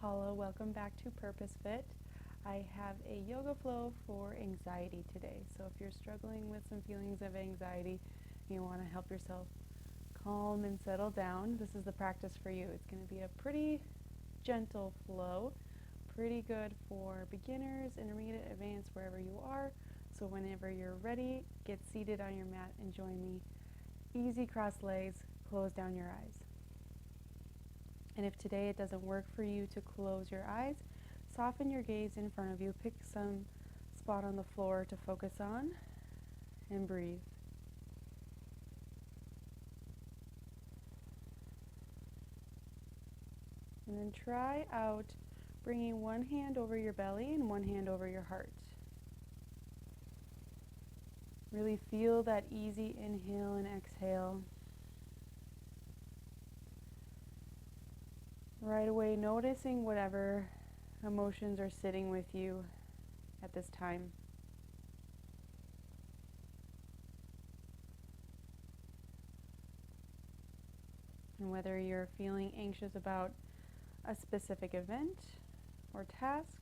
Paula. Welcome back to Purpose Fit. I have a yoga flow for anxiety today. So if you're struggling with some feelings of anxiety and you want to help yourself calm and settle down, this is the practice for you. It's going to be a pretty gentle flow, pretty good for beginners, intermediate, advanced, wherever you are. So whenever you're ready, get seated on your mat and join me. Easy cross legs, close down your eyes. And if today it doesn't work for you to close your eyes, soften your gaze in front of you. Pick some spot on the floor to focus on and breathe. And then try out bringing one hand over your belly and one hand over your heart. Really feel that easy inhale and exhale. Right away, noticing whatever emotions are sitting with you at this time. And whether you're feeling anxious about a specific event or task,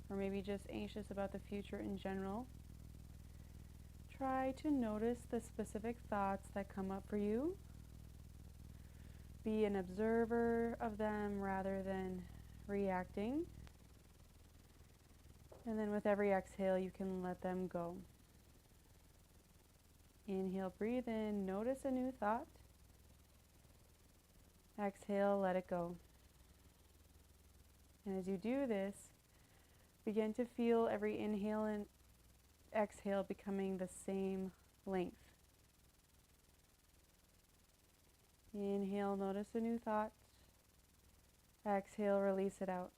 or maybe just anxious about the future in general, try to notice the specific thoughts that come up for you. Be an observer of them rather than reacting. And then with every exhale, you can let them go. Inhale, breathe in, notice a new thought. Exhale, let it go. And as you do this, begin to feel every inhale and exhale becoming the same length. Inhale, notice a new thought. Exhale, release it out.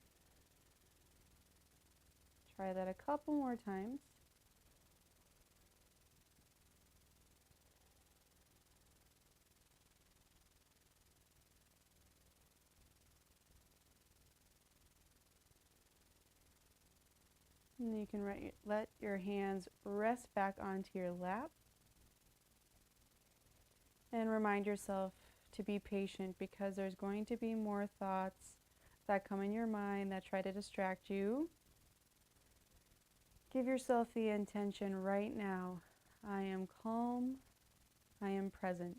Try that a couple more times. And you can let your hands rest back onto your lap. And remind yourself to be patient because there's going to be more thoughts that come in your mind that try to distract you. Give yourself the intention right now. I am calm. I am present.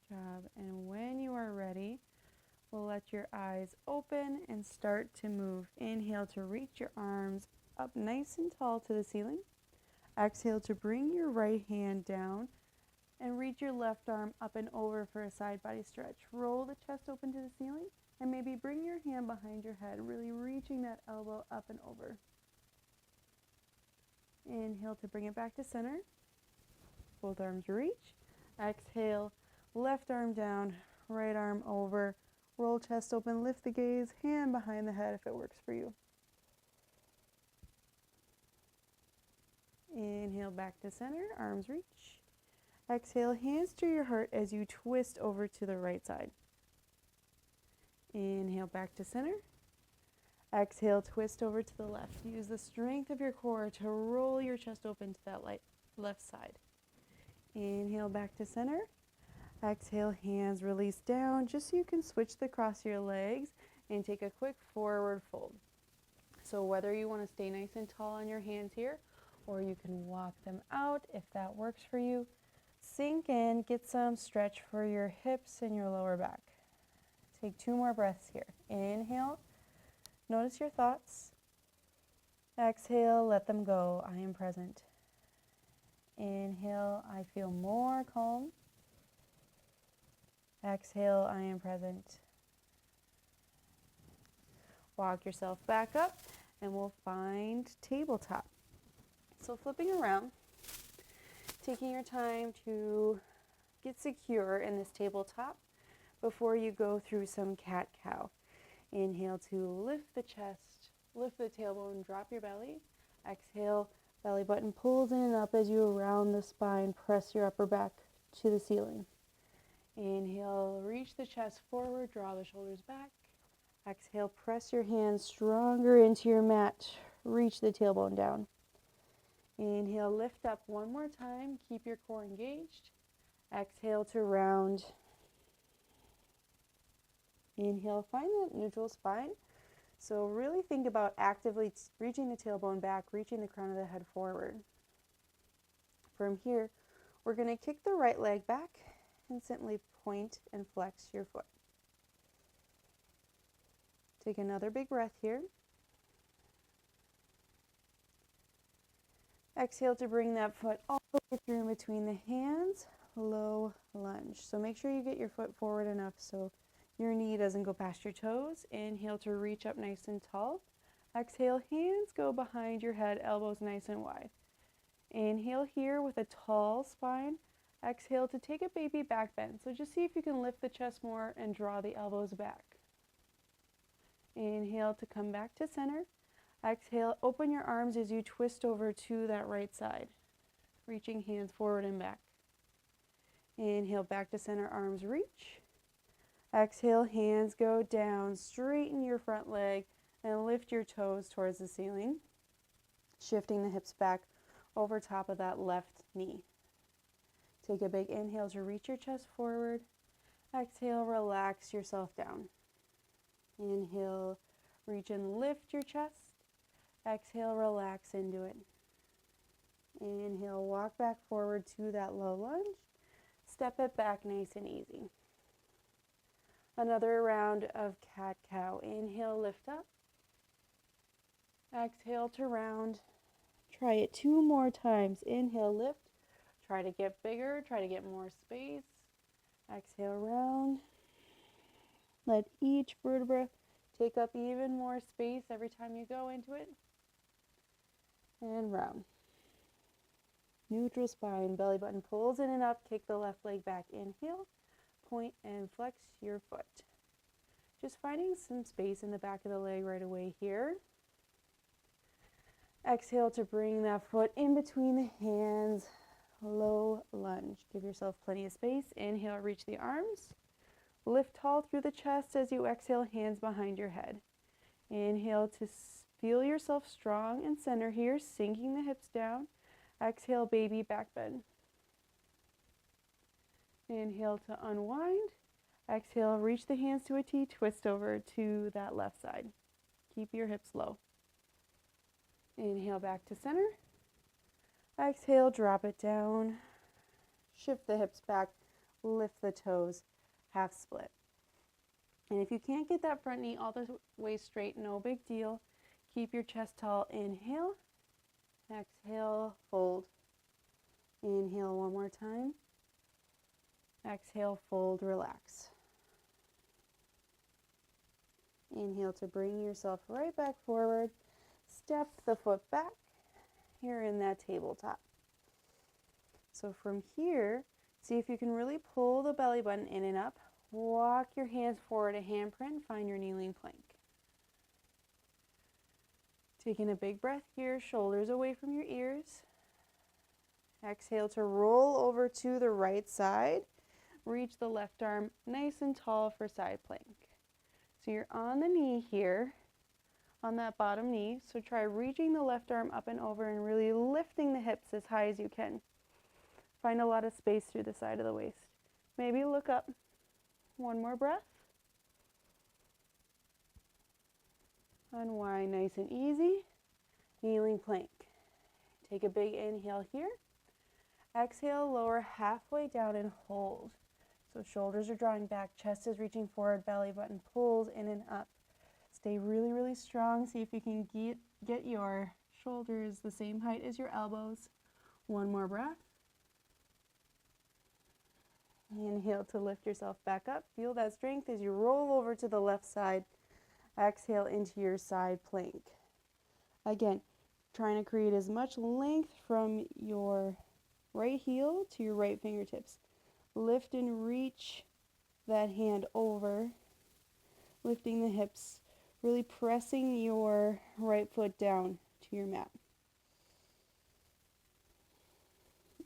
Job. And when you are ready, we'll let your eyes open and start to move. Inhale to reach your arms up nice and tall to the ceiling. Exhale to bring your right hand down and reach your left arm up and over for a side body stretch. Roll the chest open to the ceiling and maybe bring your hand behind your head, really reaching that elbow up and over. Inhale to bring it back to center. Both arms reach. Exhale, left arm down, right arm over. Roll chest open, lift the gaze, hand behind the head if it works for you. Inhale back to center, arms reach. Exhale, hands to your heart as you twist over to the right side. Inhale back to center. Exhale, twist over to the left. Use the strength of your core to roll your chest open to that left side. Inhale back to center. Exhale, hands release down just so you can switch the cross of your legs and take a quick forward fold. So whether you want to stay nice and tall on your hands here, or you can walk them out if that works for you. Sink in, get some stretch for your hips and your lower back. Take 2 more breaths here. Inhale, notice your thoughts. Exhale, let them go. I am present. Inhale, I feel more calm. Exhale, I am present. Walk yourself back up and we'll find tabletop. So flipping around, taking your time to get secure in this tabletop before you go through some cat-cow. Inhale to lift the chest, lift the tailbone, drop your belly. Exhale, belly button pulls in and up as you around the spine, press your upper back to the ceiling. Inhale, reach the chest forward, draw the shoulders back. Exhale, press your hands stronger into your mat, reach the tailbone down. Inhale, lift up one more time. Keep your core engaged. Exhale to round. Inhale, find that neutral spine. So really think about actively reaching the tailbone back, reaching the crown of the head forward. From here, we're going to kick the right leg back and simply point and flex your foot. Take another big breath here. Exhale to bring that foot all the way through in between the hands, low lunge. So make sure you get your foot forward enough so your knee doesn't go past your toes. Inhale to reach up nice and tall. Exhale, hands go behind your head, elbows nice and wide. Inhale here with a tall spine. Exhale to take a baby back bend. So just see if you can lift the chest more and draw the elbows back. Inhale to come back to center. Exhale, open your arms as you twist over to that right side, reaching hands forward and back. Inhale, back to center, arms reach. Exhale, hands go down, straighten your front leg and lift your toes towards the ceiling, shifting the hips back over top of that left knee. Take a big inhale to reach your chest forward. Exhale, relax yourself down. Inhale, reach and lift your chest. Exhale, relax into it. Inhale, walk back forward to that low lunge. Step it back nice and easy. Another round of cat-cow. Inhale, lift up. Exhale to round. Try it 2 more times. Inhale, lift. Try to get bigger. Try to get more space. Exhale, round. Let each vertebra take up even more space every time you go into it. And round. Neutral spine, belly button pulls in and up. Kick the left leg back. Inhale, point and flex your foot. Just finding some space in the back of the leg right away here. Exhale to bring that foot in between the hands. Low lunge. Give yourself plenty of space. Inhale, reach the arms. Lift tall through the chest as you exhale, hands behind your head. Inhale to feel yourself strong and center here, sinking the hips down. Exhale, baby back bend. Inhale to unwind. Exhale, reach the hands to a T, twist over to that left side. Keep your hips low. Inhale back to center. Exhale, drop it down. Shift the hips back, lift the toes, half split. And if you can't get that front knee all the way straight, no big deal. Keep your chest tall. Inhale. Exhale, fold. Inhale one more time. Exhale, fold, relax. Inhale to bring yourself right back forward. Step the foot back. You're in that tabletop. So from here, see if you can really pull the belly button in and up. Walk your hands forward, a handprint, find your kneeling plank. Taking a big breath here, shoulders away from your ears. Exhale to roll over to the right side. Reach the left arm nice and tall for side plank. So you're on the knee here, on that bottom knee. So try reaching the left arm up and over and really lifting the hips as high as you can. Find a lot of space through the side of the waist. Maybe look up. One more breath. Unwind nice and easy. Kneeling plank. Take a big inhale here. Exhale, lower halfway down and hold. So shoulders are drawing back, chest is reaching forward, belly button pulls in and up. Stay really, really strong. See if you can get your shoulders the same height as your elbows. One more breath. Inhale to lift yourself back up. Feel that strength as you roll over to the left side. Exhale into your side plank. Again, trying to create as much length from your right heel to your right fingertips. Lift and reach that hand over, lifting the hips, really pressing your right foot down to your mat.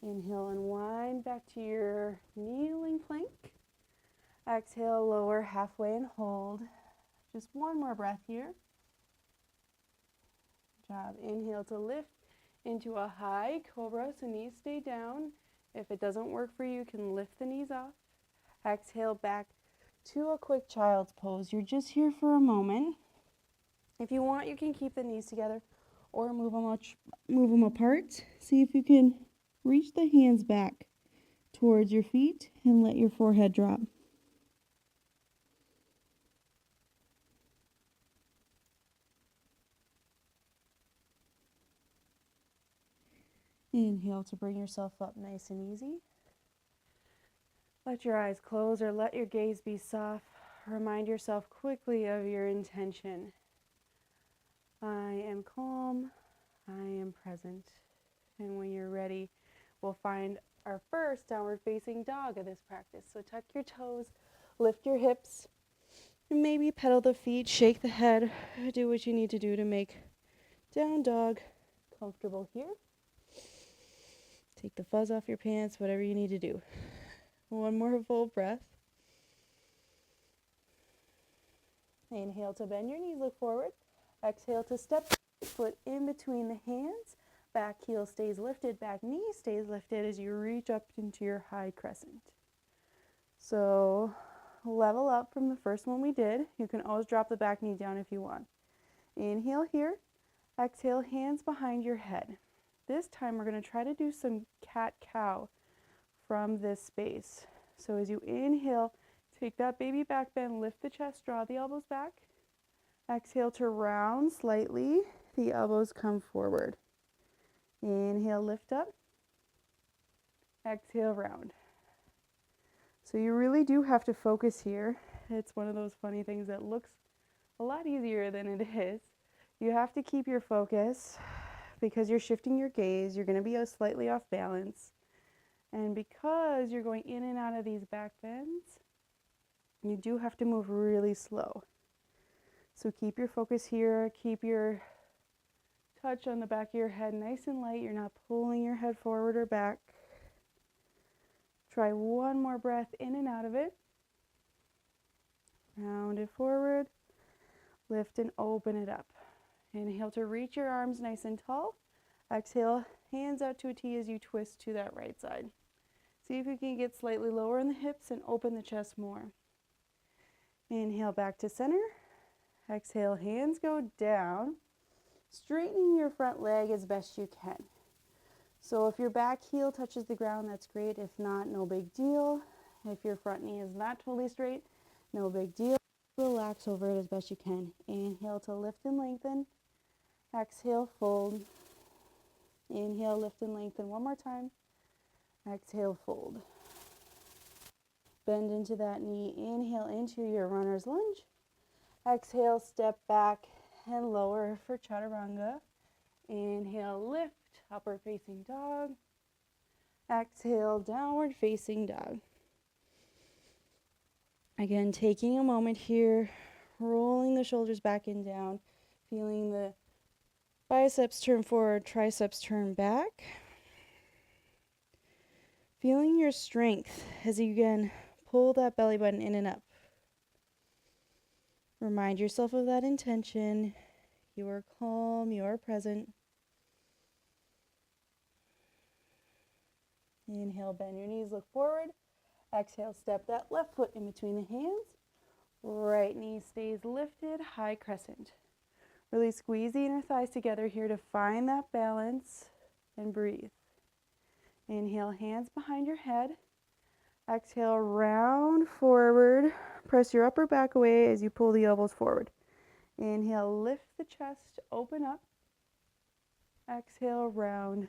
Inhale, unwind back to your kneeling plank. Exhale, lower halfway and hold. Just one more breath here. Good job. Inhale to lift. into a high cobra, so knees stay down. If it doesn't work for you, you can lift the knees off. Exhale back to a quick child's pose. You're just here for a moment. If you want, you can keep the knees together or move them apart. See if you can reach the hands back towards your feet and let your forehead drop. Inhale to bring yourself up nice and easy. Let your eyes close or let your gaze be soft. Remind yourself quickly of your intention. I am calm. I am present. And when you're ready, we'll find our first downward facing dog of this practice. So tuck your toes, lift your hips, and maybe pedal the feet, shake the head. Do what you need to do to make down dog comfortable here. Take the fuzz off your pants, whatever you need to do. One more full breath. Inhale to bend your knees, look forward. Exhale to step foot in between the hands. Back heel stays lifted, back knee stays lifted as you reach up into your high crescent. So level up from the first one we did. You can always drop the back knee down if you want. Inhale here. Exhale, hands behind your head. This time we're going to try to do some cat-cow from this space. So as you inhale, take that baby back bend, lift the chest, draw the elbows back. Exhale to round slightly. The elbows come forward. Inhale, lift up. Exhale, round. So you really do have to focus here. It's one of those funny things that looks a lot easier than it is. You have to keep your focus because you're shifting your gaze. You're going to be slightly off balance. And because you're going in and out of these back bends, you do have to move really slow. So keep your focus here. Keep your touch on the back of your head nice and light. You're not pulling your head forward or back. Try one more breath in and out of it. Round it forward. Lift and open it up. Inhale to reach your arms nice and tall. Exhale, hands out to a T as you twist to that right side. See if you can get slightly lower in the hips and open the chest more. Inhale back to center. Exhale, hands go down. Straightening your front leg as best you can. So if your back heel touches the ground, that's great. If not, no big deal. If your front knee is not totally straight, no big deal. Relax over it as best you can. Inhale to lift and lengthen. Exhale, fold. Inhale, lift and lengthen one more time. Exhale, fold. Bend into that knee. Inhale into your runner's lunge. Exhale, step back and lower for chaturanga. Inhale, lift, upward facing dog. Exhale, downward facing dog. Again, taking a moment here, rolling the shoulders back and down, feeling the biceps turn forward, triceps turn back. Feeling your strength as you again pull that belly button in and up. Remind yourself of that intention. You are calm, you are present. Inhale, bend your knees, look forward. Exhale, step that left foot in between the hands. Right knee stays lifted, high crescent. Really squeeze the inner thighs together here to find that balance and breathe. Inhale, hands behind your head. Exhale, round forward. Press your upper back away as you pull the elbows forward. Inhale, lift the chest, open up. Exhale, round.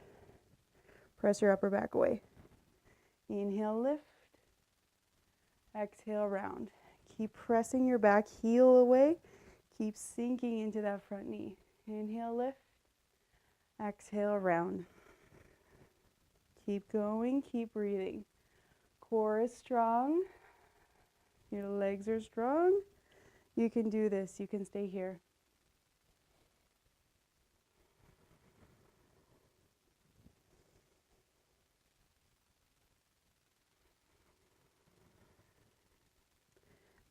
Press your upper back away. Inhale, lift. Exhale, round. Keep pressing your back heel away. Keep sinking into that front knee. Inhale, lift. Exhale, round. Keep going, keep breathing. Core is strong. Your legs are strong. You can do this. You can stay here.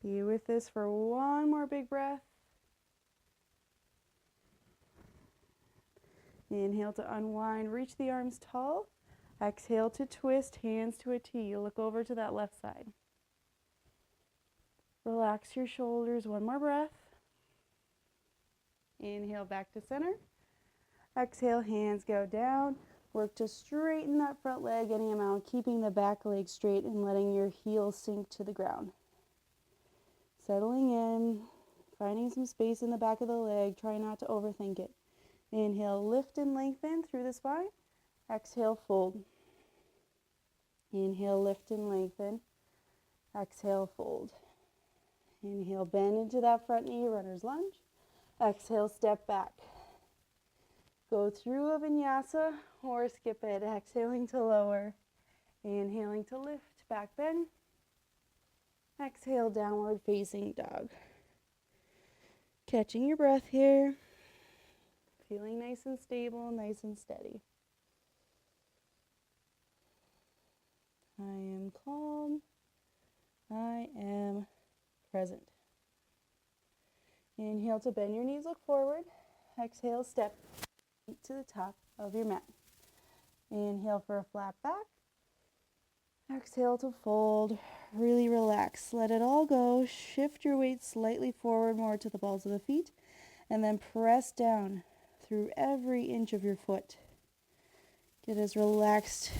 Be with this for one more big breath. Inhale to unwind, reach the arms tall. Exhale to twist, hands to a T. Look over to that left side. Relax your shoulders, one more breath. Inhale back to center. Exhale, hands go down. Work to straighten that front leg any amount, keeping the back leg straight and letting your heels sink to the ground. Settling in, finding some space in the back of the leg. Try not to overthink it. Inhale, lift and lengthen through the spine. Exhale, fold. Inhale, lift and lengthen. Exhale, fold. Inhale, bend into that front knee, runner's lunge. Exhale, step back. Go through a vinyasa or skip it. Exhaling to lower. Inhaling to lift, back bend. Exhale, downward facing dog. Catching your breath here. Feeling nice and stable, nice and steady. I am calm. I am present. Inhale to bend your knees, look forward. Exhale, step to the top of your mat. Inhale for a flat back. Exhale to fold. Really relax. Let it all go. Shift your weight slightly forward, more to the balls of the feet, and then press down through every inch of your foot. Get as relaxed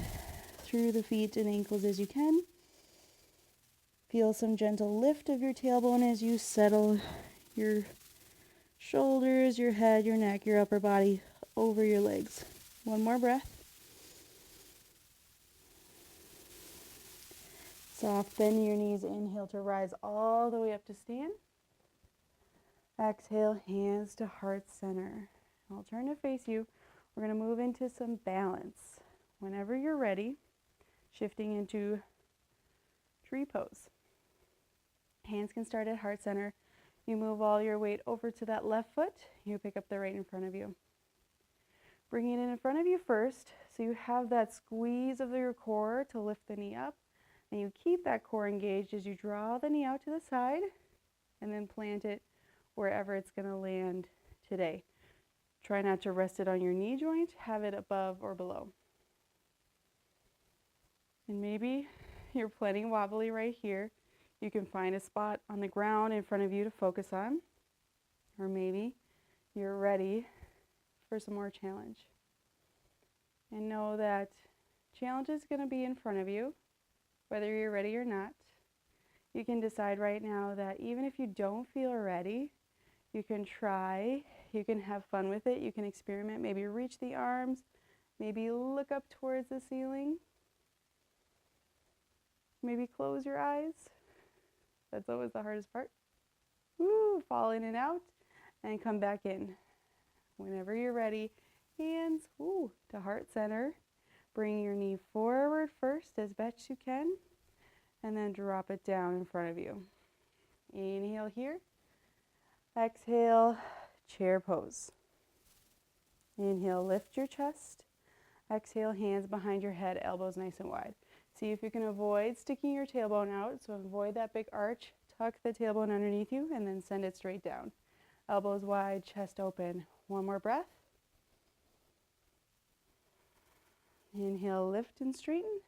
through the feet and ankles as you can. Feel some gentle lift of your tailbone as you settle your shoulders, your head, your neck, your upper body over your legs. One more breath. Soft bend your knees. Inhale to rise all the way up to stand. Exhale, hands to heart center. I'll turn to face you. We're going to move into some balance. Whenever you're ready, shifting into tree pose. Hands can start at heart center. You move all your weight over to that left foot. You pick up the right in front of you. Bringing it in front of you first, so you have that squeeze of your core to lift the knee up. And you keep that core engaged as you draw the knee out to the side and then plant it wherever it's going to land today. Try not to rest it on your knee joint. Have it above or below. And maybe you're plenty wobbly right here. You can find a spot on the ground in front of you to focus on. Or maybe you're ready for some more challenge. And know that challenge is going to be in front of you, whether you're ready or not. You can decide right now that even if you don't feel ready, you can try, you can have fun with it, you can experiment, maybe reach the arms, maybe look up towards the ceiling, maybe close your eyes. That's always the hardest part. Woo, fall in and out and come back in. Whenever you're ready, hands to heart center. Bring your knee forward first as best you can, and then drop it down in front of you. Inhale here. Exhale, chair pose. Inhale, lift your chest. Exhale, hands behind your head, elbows nice and wide. See if you can avoid sticking your tailbone out, so avoid that big arch. Tuck the tailbone underneath you and then send it straight down. Elbows wide, chest open. One more breath. Inhale, lift and straighten.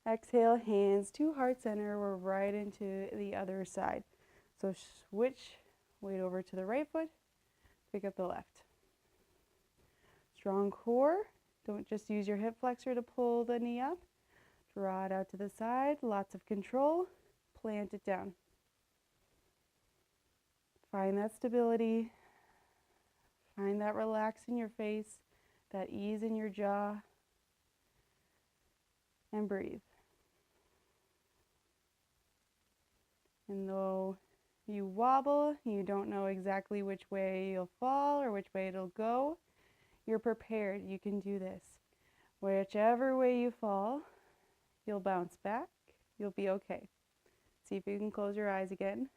Exhale, hands to heart center. We're right into the other side. So switch weight over to the right foot. Pick up the left. Strong core. Don't just use your hip flexor to pull the knee up. Draw it out to the side. Lots of control. Plant it down. Find that stability. Find that relax in your face, that ease in your jaw. And breathe. And though you wobble, you don't know exactly which way you'll fall or which way it'll go, you're prepared. You can do this. Whichever way you fall, you'll bounce back. You'll be okay. See if you can close your eyes again.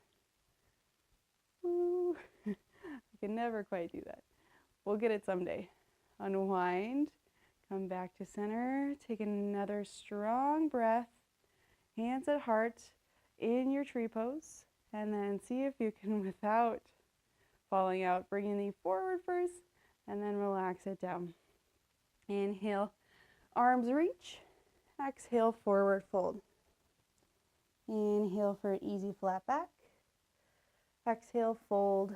Ooh. I can never quite do that. We'll get it someday. Unwind. Come back to center. Take another strong breath. Hands at heart in your tree pose. And then see if you can, without falling out, bring your knee forward first. and then relax it down. Inhale, arms reach. Exhale, forward fold. Inhale for an easy flat back. Exhale, fold.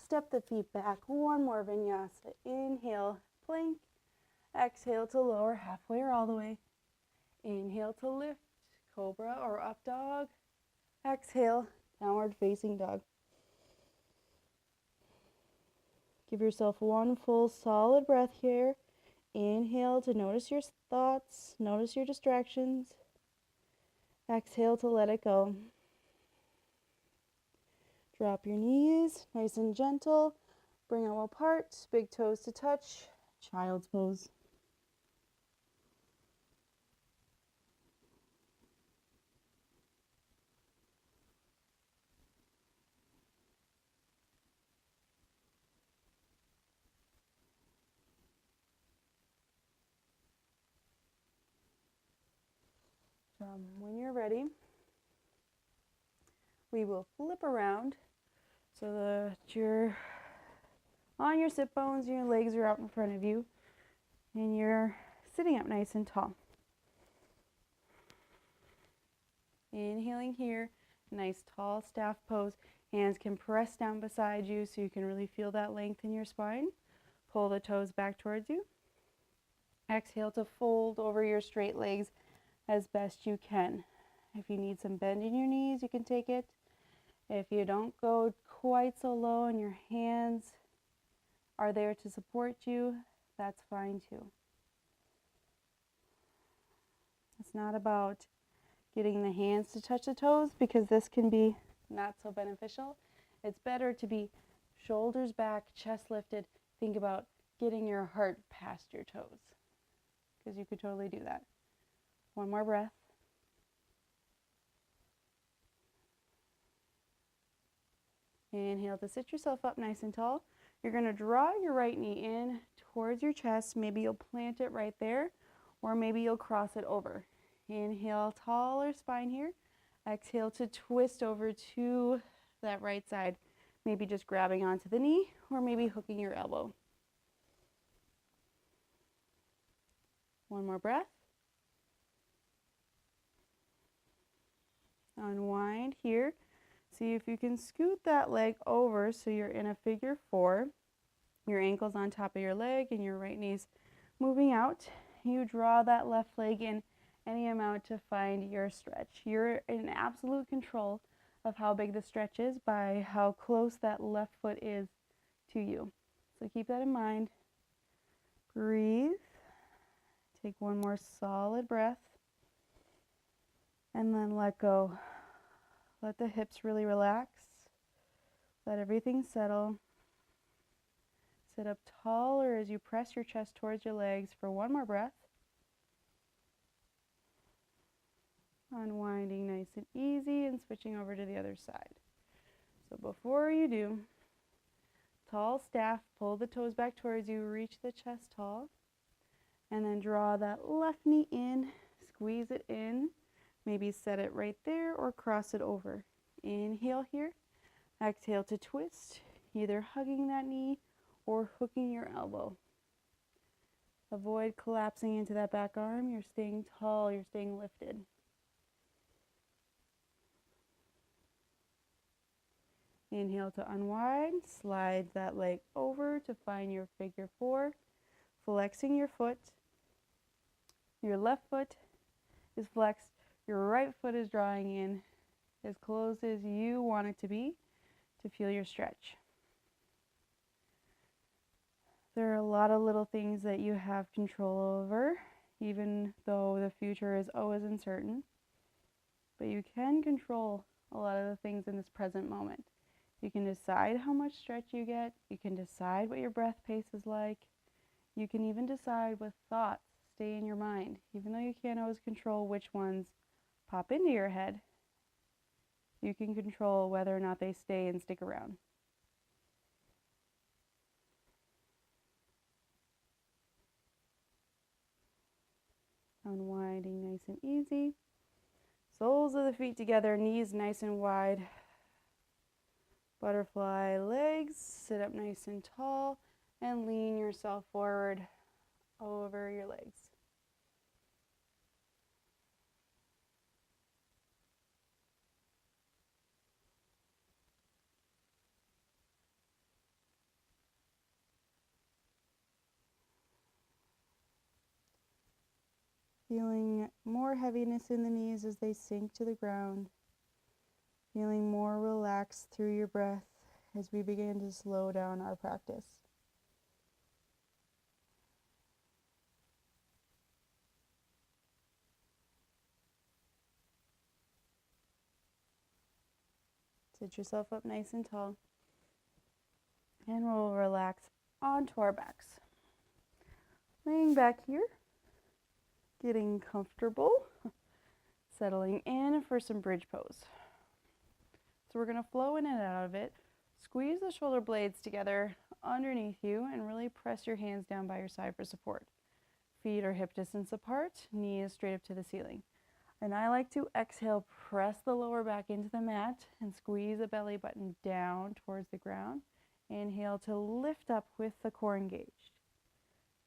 Step the feet back. One more vinyasa. Inhale, plank. Exhale to lower halfway or all the way. Inhale to lift, cobra or up dog. Exhale, downward facing dog. Give yourself one full solid breath here. Inhale to notice your thoughts, notice your distractions. Exhale to let it go. Drop your knees, nice and gentle. Bring them apart, big toes to touch. Child's pose. When you're ready, we will flip around so that you're on your sit bones and your legs are out in front of you and you're sitting up nice and tall. Inhaling here, nice tall staff pose. Hands can press down beside you so you can really feel that length in your spine. Pull the toes back towards you. Exhale to fold over your straight legs as best you can. If you need some bend in your knees, you can take it. If you don't go quite so low and your hands are there to support you, that's fine too. It's not about getting the hands to touch the toes because this can be not so beneficial. It's better to be shoulders back, chest lifted. Think about getting your heart past your toes because you could totally do that. One more breath. Inhale to sit yourself up nice and tall. You're going to draw your right knee in towards your chest. Maybe you'll plant it right there, or maybe you'll cross it over. Inhale, taller spine here. Exhale to twist over to that right side. Maybe just grabbing onto the knee, or maybe hooking your elbow. One more breath. Unwind here. See if you can scoot that leg over so you're in a figure four. Your ankle's on top of your leg and your right knee's moving out. You draw that left leg in any amount to find your stretch. You're in absolute control of how big the stretch is by how close that left foot is to you. So keep that in mind. Breathe. Take one more solid breath. And then let go. Let the hips really relax. Let everything settle. Sit up taller as you press your chest towards your legs for one more breath. Unwinding nice and easy and switching over to the other side. So before you do, tall staff, pull the toes back towards you, reach the chest tall, and then draw that left knee in, squeeze it in. Maybe set it right there or cross it over. Inhale here. Exhale to twist, either hugging that knee or hooking your elbow. Avoid collapsing into that back arm. You're staying tall, you're staying lifted. Inhale to unwind. Slide that leg over to find your figure four. Flexing your foot. Your left foot is flexed. Your right foot is drawing in as close as you want it to be to feel your stretch. There are a lot of little things that you have control over, even though the future is always uncertain. But you can control a lot of the things in this present moment. You can decide how much stretch you get. You can decide what your breath pace is like. You can even decide what thoughts stay in your mind, even though you can't always control which ones pop into your head. You can control whether or not they stay and stick around. Unwinding nice and easy. Soles of the feet together, knees nice and wide. Butterfly legs, sit up nice and tall. and lean yourself forward over your legs. Feeling more heaviness in the knees as they sink to the ground. Feeling more relaxed through your breath as we begin to slow down our practice. Sit yourself up nice and tall. And we'll relax onto our backs. Laying back here, getting comfortable, settling in for some bridge pose. So we're going to flow in and out of it. Squeeze the shoulder blades together underneath you and really press your hands down by your side for support. Feet are hip distance apart, knees straight up to the ceiling. And I like to exhale, press the lower back into the mat and squeeze the belly button down towards the ground. Inhale to lift up with the core engaged.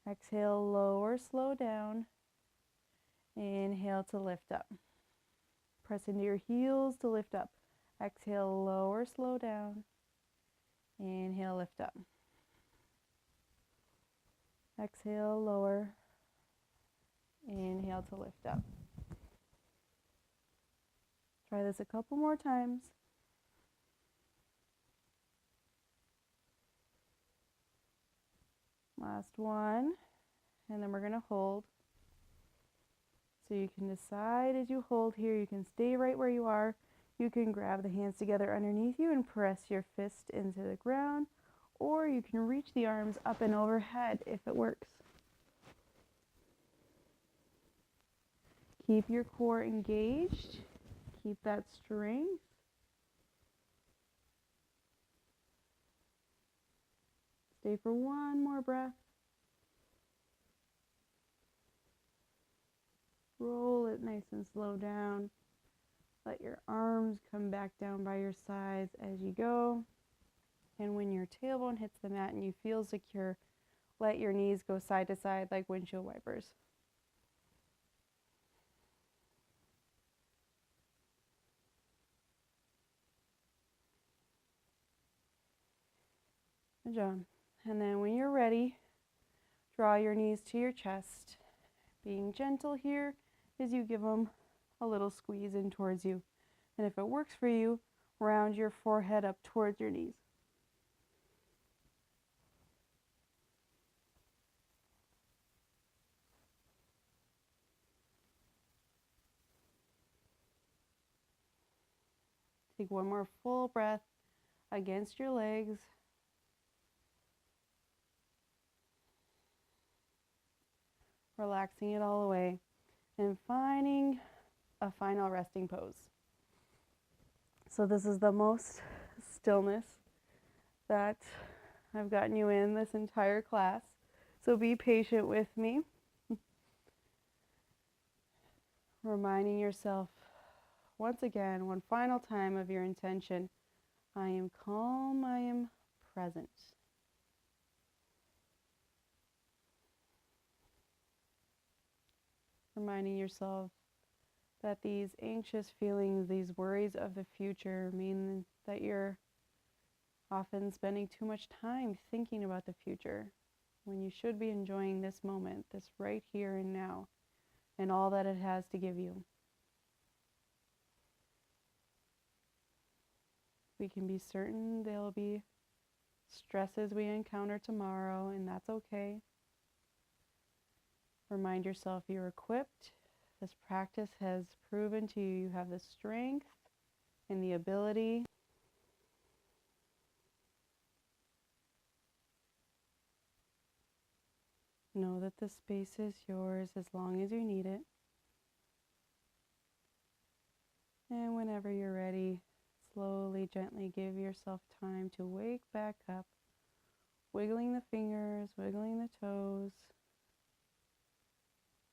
Exhale, lower, slow down. Inhale to lift up. Press into your heels to lift up. Exhale, lower, slow down. Inhale, lift up. Exhale, lower. Inhale to lift up. Try this a couple more times. Last one. And then we're going to hold. So you can decide as you hold here, you can stay right where you are. You can grab the hands together underneath you and press your fist into the ground, or you can reach the arms up and overhead if it works. Keep your core engaged. Keep that strength. Stay for one more breath. Roll it nice and slow down. Let your arms come back down by your sides as you go. And when your tailbone hits the mat and you feel secure, let your knees go side to side like windshield wipers. Good job. And then when you're ready, draw your knees to your chest. Being gentle here as you give them a little squeeze in towards you. And if it works for you, round your forehead up towards your knees. Take one more full breath against your legs. Relaxing it all away and finding a final resting pose. So this is the most stillness that I've gotten you in this entire class. So be patient with me. Reminding yourself once again, one final time of your intention. I am calm, I am present. Reminding yourself that these anxious feelings, these worries of the future mean that you're often spending too much time thinking about the future when you should be enjoying this moment, this right here and now, and all that it has to give you. We can be certain there'll be stresses we encounter tomorrow, and that's okay. Remind yourself you're equipped. This practice has proven to you you have the strength and the ability. Know that the space is yours as long as you need it. And whenever you're ready, slowly, gently give yourself time to wake back up, wiggling the fingers, wiggling the toes,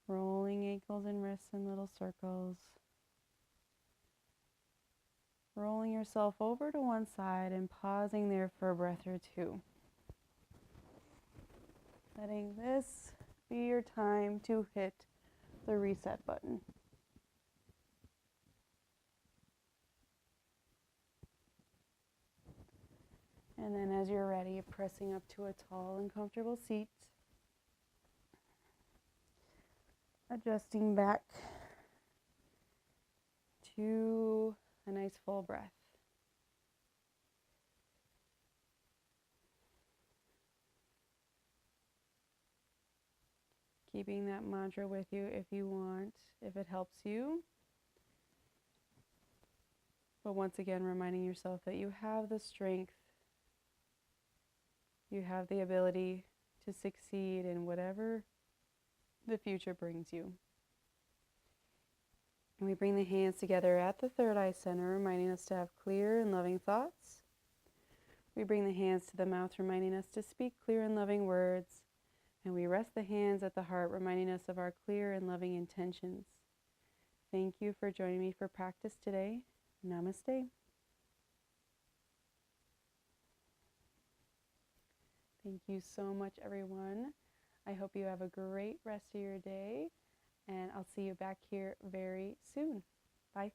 rolling ankles and wrists in little circles, rolling yourself over to one side and pausing there for a breath or two. letting this be your time to hit the reset button. And then as you're ready, pressing up to a tall and comfortable seat, adjusting back to a nice full breath. Keeping that mantra with you if you want, if it helps you. But once again, reminding yourself that you have the strength, you have the ability to succeed in whatever the future brings you. And we bring the hands together at the third eye center, reminding us to have clear and loving thoughts. We bring the hands to the mouth, reminding us to speak clear and loving words. And we rest the hands at the heart, reminding us of our clear and loving intentions. Thank you for joining me for practice today. Namaste. Thank you so much, everyone. I hope you have a great rest of your day, and I'll see you back here very soon. Bye.